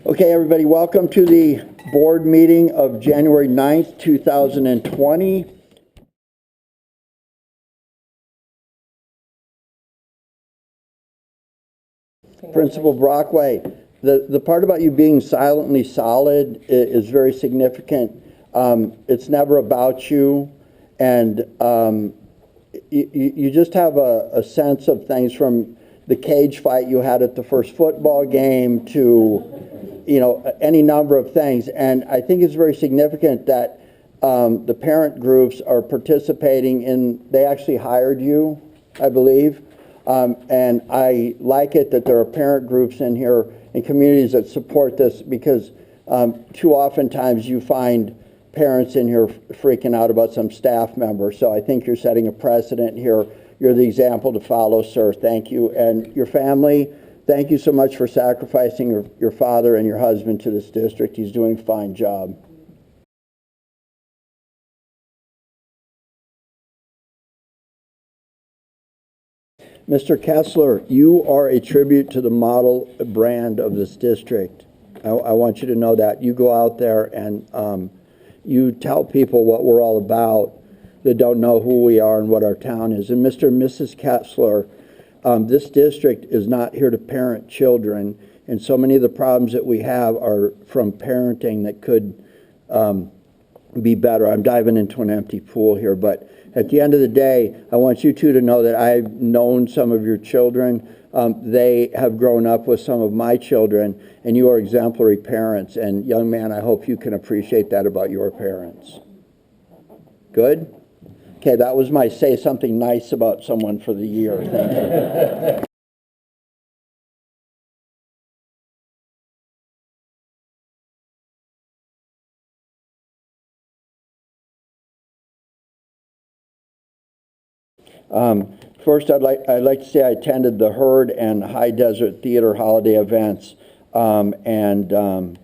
Okay, everybody, welcome to the board meeting of January 9th, 2020. Principal Brockway, the part about you being silently solid is very significant. It's never about you, and you just have a sense of things from the cage fight you had at the first football game to, you know, any number of things. And I think it's very significant that the parent groups are participating in, they actually hired you, I believe. And I like it that there are parent groups in here and communities that support this, because too oftentimes you find parents in here freaking out about some staff member. So I think you're setting a precedent here. You're the example to follow, sir. Thank you. And your family, thank you so much for sacrificing your father and your husband to this district. He's doing a fine job. Mr. Kessler, you are a tribute to the model brand of this district. I want you to know that. You go out there and you tell people what we're all about that don't know who we are and what our town is. And Mr. and Mrs. Kessler, this district is not here to parent children, and so many of the problems that we have are from parenting that could be better. I'm diving into an empty pool here, but at the end of the day, I want you two to know that I've known some of your children. They have grown up with some of my children, and you are exemplary parents. And young man, I hope you can appreciate that about your parents. Good? Okay, that was my say something nice about someone for the year. Thank you. First, I'd like to say I attended the Herd and High Desert Theater holiday events, and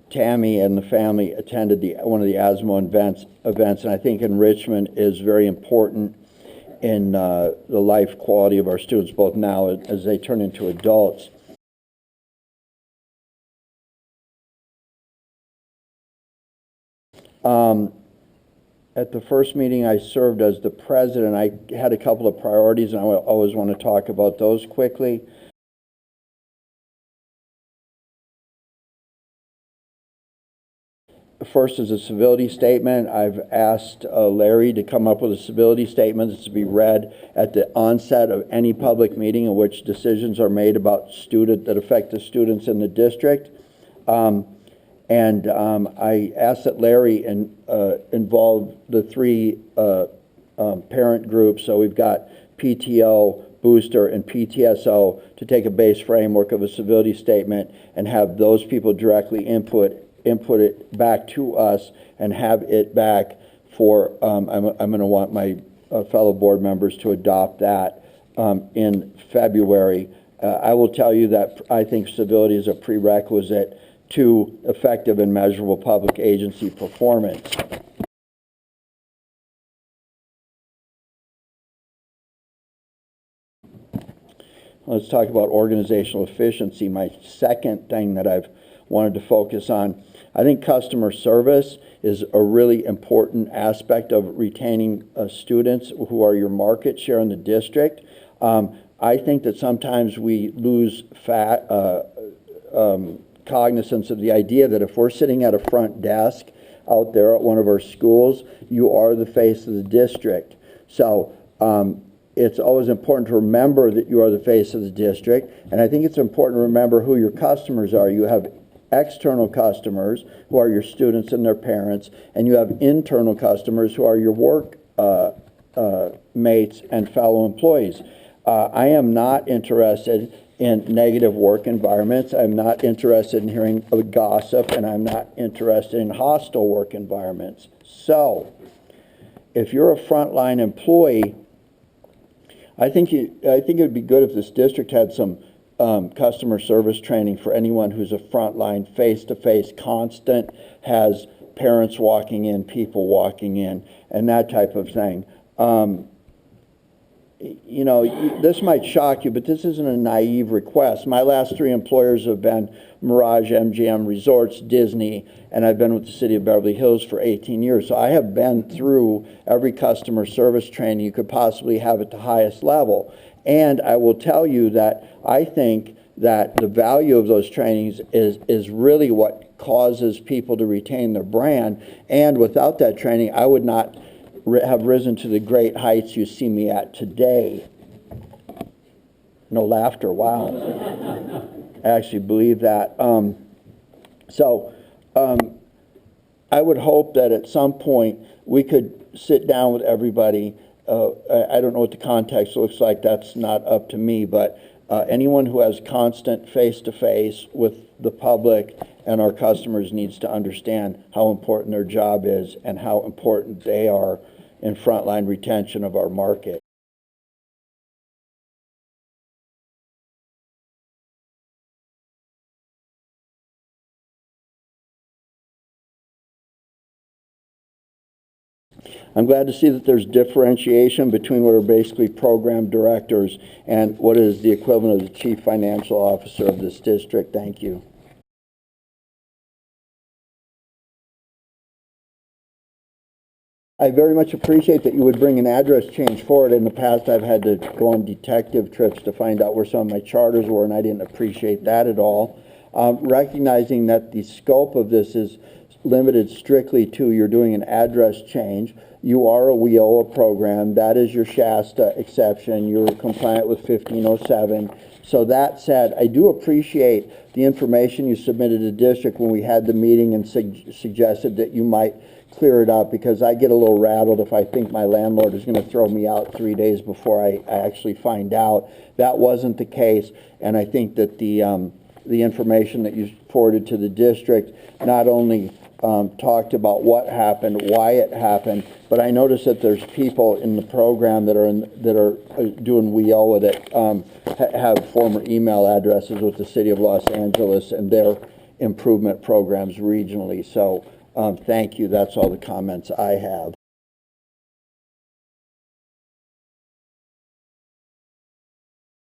Tammy and the family attended one of the ASMO events, and I think enrichment is very important in the life quality of our students, both now as they turn into adults. At the first meeting I served as the president, I had a couple of priorities, and I always want to talk about those quickly. First is a civility statement. I've asked Larry to come up with a civility statement that's to be read at the onset of any public meeting in which decisions are made about that affect the students in the district. I asked that Larry involve the three parent groups. So we've got PTO, Booster, and PTSO to take a base framework of a civility statement and have those people directly input it back to us and have it back for, I'm going to want my fellow board members to adopt that in February. I will tell you that I think civility is a prerequisite to effective and measurable public agency performance. Let's talk about organizational efficiency, my second thing that I've wanted to focus on. I think customer service is a really important aspect of retaining students who are your market share in the district. I think that sometimes we lose cognizance of the idea that if we're sitting at a front desk out there at one of our schools, you are the face of the district. So it's always important to remember that you are the face of the district, and I think it's important to remember who your customers are. You have external customers who are your students and their parents, and you have internal customers who are your work mates and fellow employees. I am not interested in negative work environments. I'm not interested in hearing gossip, and I'm not interested in hostile work environments. So, if you're a frontline employee, I think it would be good if this district had some customer service training for anyone who's a frontline, face-to-face, constant, has parents walking in, people walking in, and that type of thing. you know, this might shock you, but this isn't a naive request. My last 3 employers have been Mirage, MGM Resorts, Disney, and I've been with the City of Beverly Hills for 18 years. So I have been through every customer service training you could possibly have at the highest level. And I will tell you that I think that the value of those trainings is really what causes people to retain their brand. And without that training, I would not have risen to the great heights you see me at today. No laughter, wow. I actually believe that. I would hope that at some point we could sit down with everybody. I don't know what the context looks like, that's not up to me, but anyone who has constant face-to-face with the public and our customers needs to understand how important their job is and how important they are in frontline retention of our market. I'm glad to see that there's differentiation between what are basically program directors and what is the equivalent of the chief financial officer of this district. Thank you. I very much appreciate that you would bring an address change forward. In the past, I've had to go on detective trips to find out where some of my charters were, and I didn't appreciate that at all. Recognizing that the scope of this is limited strictly to you're doing an address change. You are a WIOA program. That is your Shasta exception. You're compliant with 1507. So that said, I do appreciate the information you submitted to the district when we had the meeting and suggested that you might clear it up, because I get a little rattled if I think my landlord is going to throw me out 3 days before I actually find out. That wasn't the case, and I think that the information that you forwarded to the district not only talked about what happened, why it happened, but I noticed that there's people in the program that are doing WIOA that have former email addresses with the City of Los Angeles and their improvement programs regionally. So thank you. That's all the comments I have.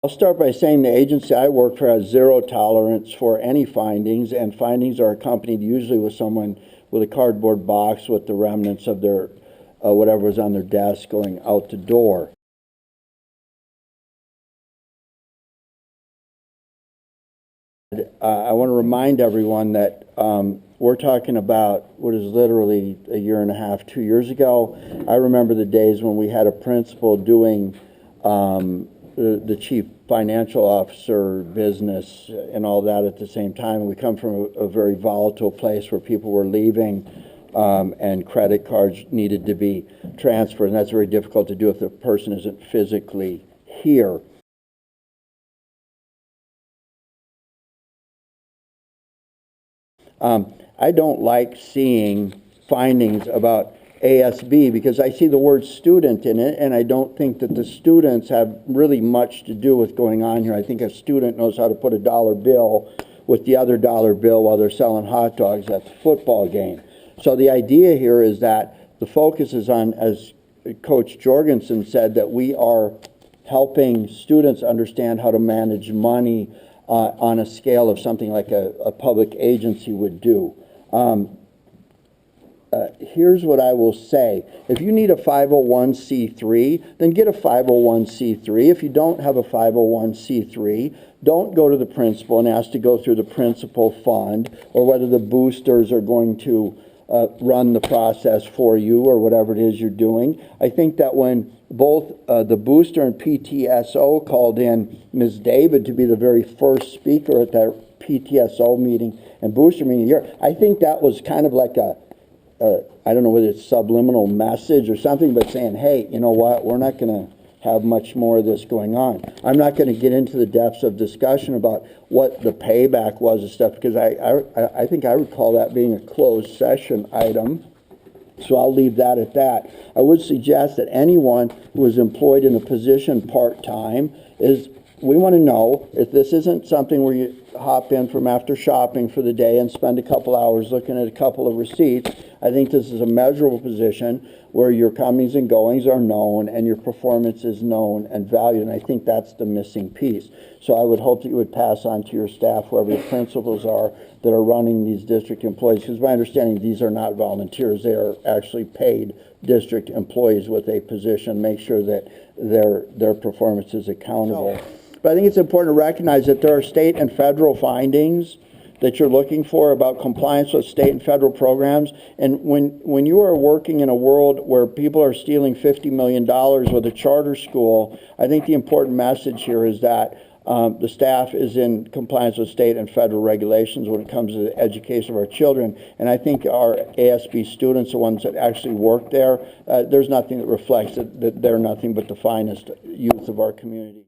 I'll start by saying the agency I work for has zero tolerance for any findings, and findings are accompanied usually with someone with a cardboard box with the remnants of their whatever was on their desk going out the door. I want to remind everyone that we're talking about what is literally a year and a half, 2 years ago. I remember the days when we had a principal doing the chief financial officer business and all that at the same time. We come from a very volatile place where people were leaving and credit cards needed to be transferred, and that's very difficult to do if the person isn't physically here. I don't like seeing findings about ASB because I see the word student in it, and I don't think that the students have really much to do with going on here. I think a student knows how to put a dollar bill with the other dollar bill while they're selling hot dogs at the football game. So the idea here is that the focus is on, as Coach Jorgensen said, that we are helping students understand how to manage money on a scale of something like a public agency would do. Here's what I will say. If you need a 501c3, then get a 501c3. If you don't have a 501c3, don't go to the principal and ask to go through the principal fund, or whether the boosters are going to run the process for you or whatever it is you're doing. I think that when both the booster and PTSO called in Ms. David to be the very first speaker at that PTSO meeting and booster meeting here, I think that was kind of like I don't know whether it's subliminal message or something, but saying, hey, you know what, we're not going to have much more of this going on. I'm not going to get into the depths of discussion about what the payback was and stuff, because I think I recall that being a closed session item. So I'll leave that at that. I would suggest that anyone who is employed in a position part-time we want to know if this isn't something where hop in from after shopping for the day and spend a couple hours looking at a couple of receipts. I think this is a measurable position where your comings and goings are known and your performance is known and valued, and I think that's the missing piece. So I would hope that you would pass on to your staff, whoever the principals are that are running these district employees, because my understanding, these are not volunteers, they are actually paid district employees with a position, make sure that their performance is accountable. But I think it's important to recognize that there are state and federal findings that you're looking for about compliance with state and federal programs. And when you are working in a world where people are stealing $50 million with a charter school, I think the important message here is that the staff is in compliance with state and federal regulations when it comes to the education of our children. And I think our ASB students, the ones that actually work there, there's nothing that reflects that they're nothing but the finest youth of our community.